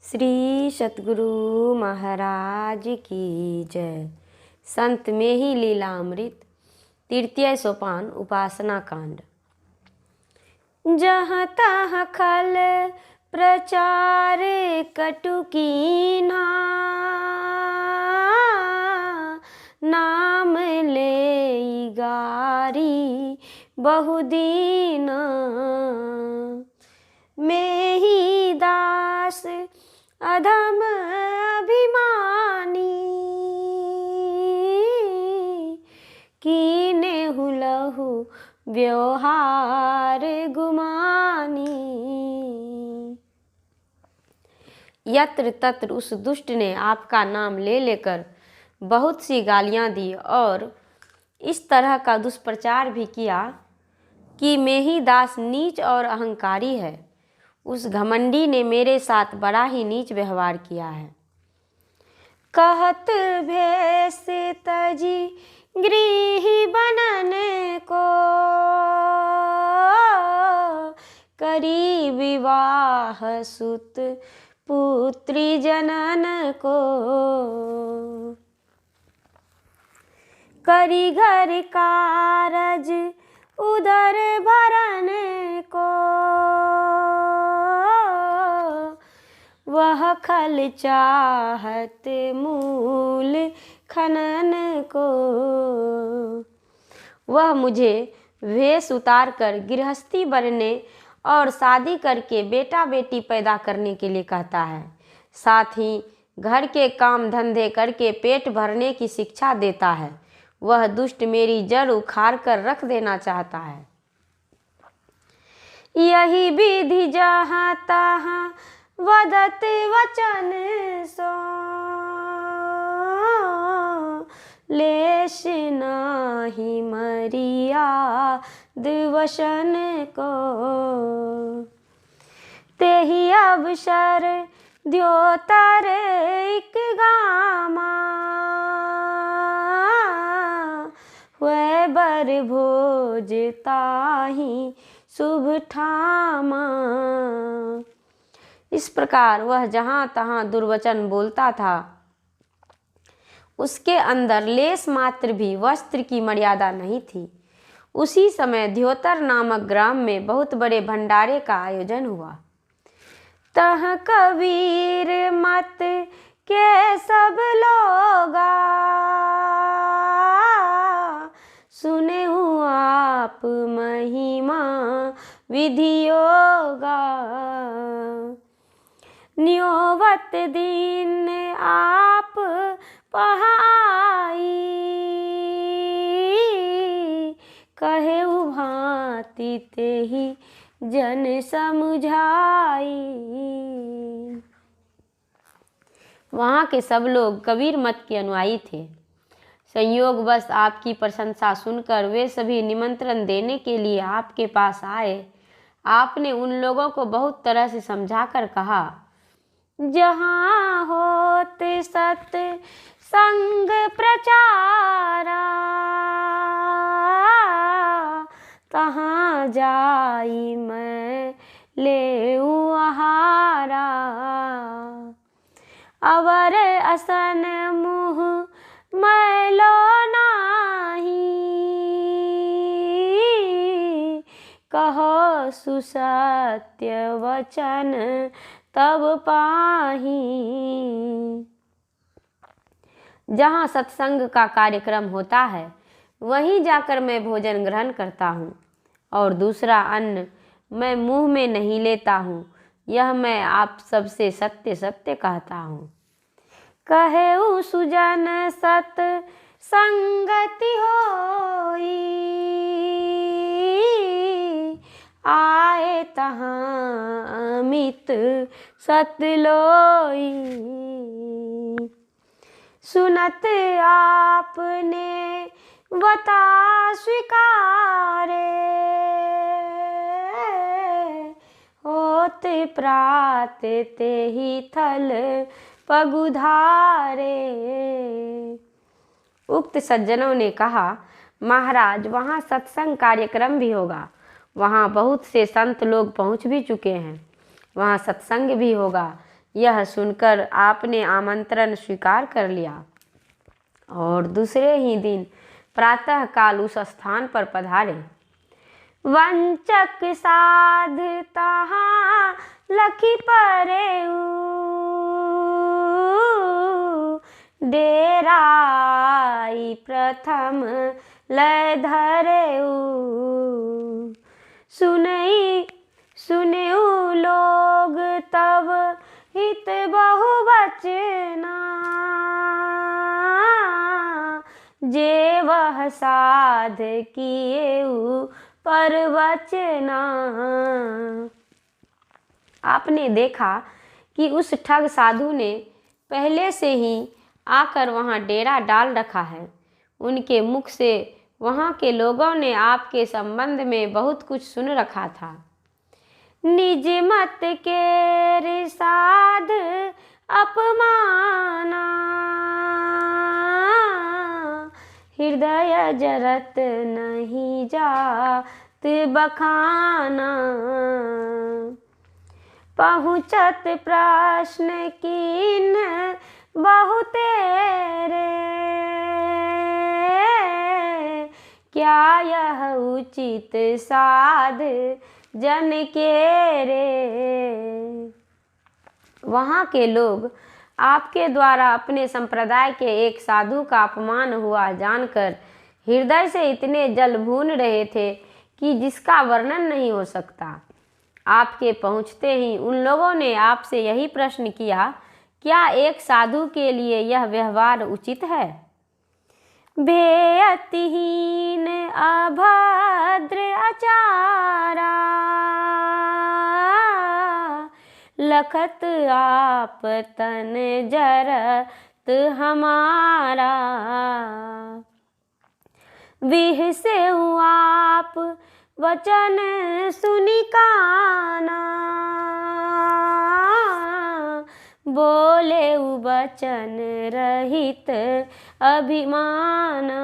श्री सतगुरु महाराज की जय। संत में ही लीलामृत। तृतीय सोपान उपासना कांड। जहाँ तहाँ खल प्रचार कटु कीन्हा, नाम ले गारी बहुदीना। मैं ही दास अधम अभिमानी, कीने हुलहु व्यवहार गुमानी। यत्र तत्र उस दुष्ट ने आपका नाम ले लेकर बहुत सी गालियां दी और इस तरह का दुष्प्रचार भी किया कि मैं ही दास नीच और अहंकारी है। उस घमंडी ने मेरे साथ बड़ा ही नीच व्यवहार किया है। कहत भेष तजी गृह बनन को, करी विवाह सुत पुत्री जनन को। करी घर कारज उदर भरन को, वह खल चाहत मूल खनन को। वह मुझे वेश उतार कर गृहस्थी बनने और शादी करके बेटा बेटी पैदा करने के लिए कहता है। साथ ही घर के काम धंधे करके पेट भरने की शिक्षा देता है। वह दुष्ट मेरी जड़ उखाड़ कर रख देना चाहता है। यही विधि जहाँ तहाँ वदत वचन सो, लेश नाही मर्याद वशन को। तेहि अवसर द्योतर एक गामा, वह बर भोज ताहि शुभ ठामा। इस प्रकार वह जहाँ तहाँ दुर्वचन बोलता था। उसके अंदर लेस मात्र भी वस्त्र की मर्यादा नहीं थी। उसी समय द्योतर नामक ग्राम में बहुत बड़े भंडारे का आयोजन हुआ। तह कबीर मत के सब लोगा, सुने आप महिमा विधि योगा। न्योवत दिन आप पहाई, कहे भांति तेहि जन समुझाई। वहाँ के सब लोग कबीर मत के अनुयायी थे। संयोगवश आपकी प्रशंसा सुनकर वे सभी निमंत्रण देने के लिए आपके पास आए। आपने उन लोगों को बहुत तरह से समझाकर कहा, जहाँ होत सत संग प्रचारा, तहाँ जाई मैं लेऊं आहारा। अवर असन मुँह मैलो नाही, कहो सुसत्य वचन तब पाही। जहाँ सत्संग का कार्यक्रम होता है वहीं जाकर मैं भोजन ग्रहण करता हूँ और दूसरा अन्न मैं मुंह में नहीं लेता हूँ। यह मैं आप सबसे सत्य सत्य कहता हूँ। कहेउ सुजन सत संगति होई, आए तहाँ अमित सतलोई। सुनत आपने बता स्वीकारे, होते प्रात तेहि थल पगुधारे। उक्त सज्जनों ने कहा, महाराज वहाँ सत्संग कार्यक्रम भी होगा। वहाँ बहुत से संत लोग पहुँच भी चुके हैं। वहाँ सत्संग भी होगा। यह सुनकर आपने आमंत्रण स्वीकार कर लिया और दूसरे ही दिन प्रातः काल उस स्थान पर पधारे। वंचक साध तहाँ लखी परेऊ, डेराई प्रथम लय धरेऊ। सुनेऊ लोग तब हित बहु बचना, जे वह साध किएऊ पर वचना। आपने देखा कि उस ठग साधु ने पहले से ही आकर वहाँ डेरा डाल रखा है। उनके मुख से वहाँ के लोगों ने आपके संबंध में बहुत कुछ सुन रखा था। निज मत के साध अपमाना, हृदय जरत नहीं जात बखाना। पहुँचत प्रश्न कीन बहुतेरे, क्या यह उचित साध जन के रे। वहाँ के लोग आपके द्वारा अपने संप्रदाय के एक साधु का अपमान हुआ जानकर हृदय से इतने जल भून रहे थे कि जिसका वर्णन नहीं हो सकता। आपके पहुँचते ही उन लोगों ने आपसे यही प्रश्न किया, क्या एक साधु के लिए यह व्यवहार उचित है? बेअतिहीन अभद्र आचारा, लखत आप तन जरत हमारा। विहसेऊ आप वचन सुनि काना, बोले वचन रहित अभिमाना।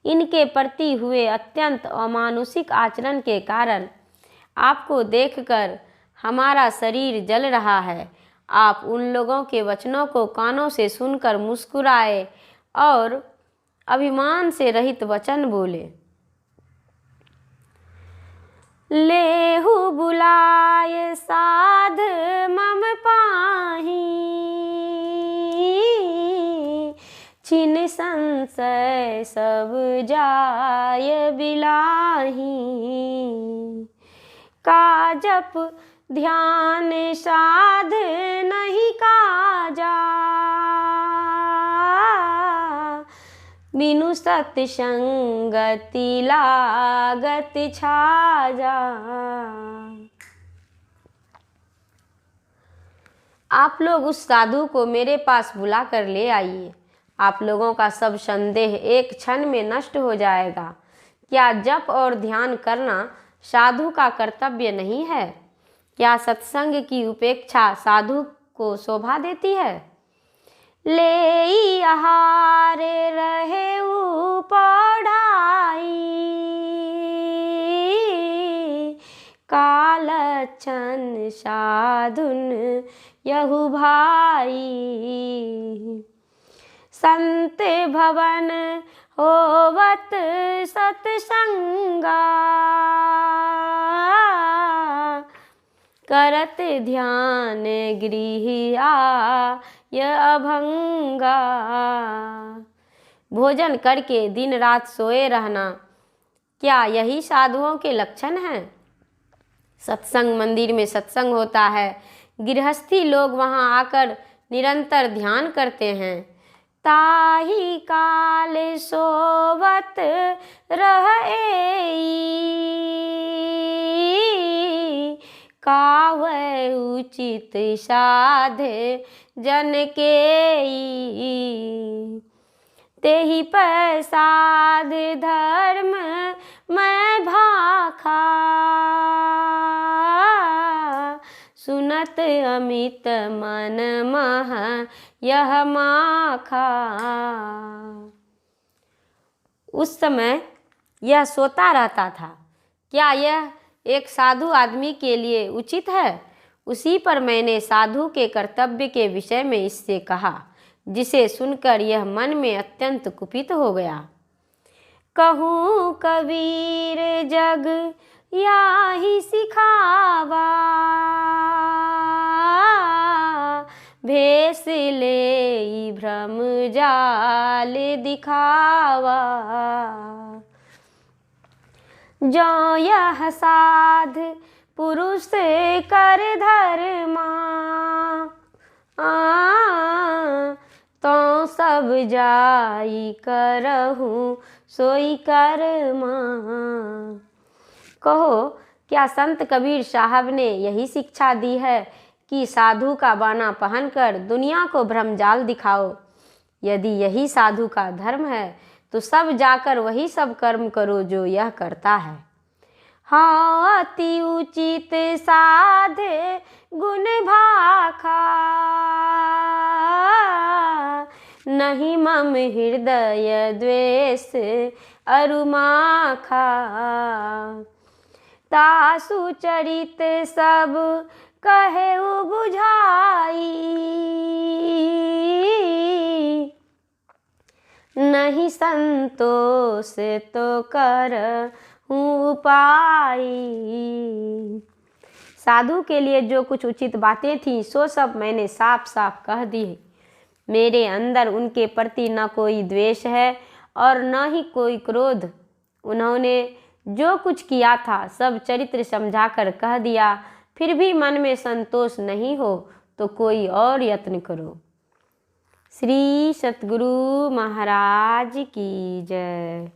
इनके प्रति हुए अत्यंत अमानुषिक आचरण के कारण आपको देखकर हमारा शरीर जल रहा है। आप उन लोगों के वचनों को कानों से सुनकर मुस्कुराए और अभिमान से रहित वचन बोले। लेहु बुलाय साध मम पाही, छिन संशय सब जाय बिलाही। का जप ध्यान साध नहीं काजा, बिनु सत्संगति लागत छाजा। आप लोग उस साधु को मेरे पास बुला कर ले आइए। आप लोगों का सब संदेह एक क्षण में नष्ट हो जाएगा। क्या जप और ध्यान करना साधु का कर्तव्य नहीं है? क्या सत्संग की उपेक्षा साधु को शोभा देती है? ले आहार रहे पढ़ाई, कालक्षण साधुन यहु भाई। संत भवन होवत सत्संगा, करत ध्यान गृह आय अभंगा। भोजन करके दिन रात सोए रहना, क्या यही साधुओं के लक्षण हैं? सत्संग मंदिर में सत्संग होता है, गृहस्थी लोग वहाँ आकर निरंतर ध्यान करते हैं। ताही काल सोवत रहे, कावै उचित साध जन के। तेहि प्रसाद धर्म मैं भाखा, सुनत अमित मन मह यह माखा। उस समय यह सोता रहता था। क्या यह एक साधु आदमी के लिए उचित है? उसी पर मैंने साधु के कर्तव्य के विषय में इससे कहा, जिसे सुनकर यह मन में अत्यंत कुपित हो गया। कहूँ कबीर जग याहि सिखावा, भेष ले भ्रम जाल दिखावा। जो यह साध पुरुष कर धर्मा, तो सब जाई करहूँ सोई कर्मा। कहो, क्या संत कबीर साहब ने यही शिक्षा दी है कि साधु का बाना पहनकर दुनिया को भ्रमजाल दिखाओ? यदि यही साधु का धर्म है तो सब जाकर वही सब कर्म करो जो यह करता है। हाँ, अति उचित साध गुण भाखा, नहीं मम हृदय द्वेष अरुमाखा। तासु चरित सब कहेउ बुझाई, नहीं संतोष तो करहूँ उपाय। साधु के लिए जो कुछ उचित बातें थीं सो सब मैंने साफ साफ कह दी। मेरे अंदर उनके प्रति न कोई द्वेष है और न ही कोई क्रोध। उन्होंने जो कुछ किया था सब चरित्र समझाकर कह दिया। फिर भी मन में संतोष नहीं हो तो कोई और यत्न करो। श्री सतगुरु महाराज की जय।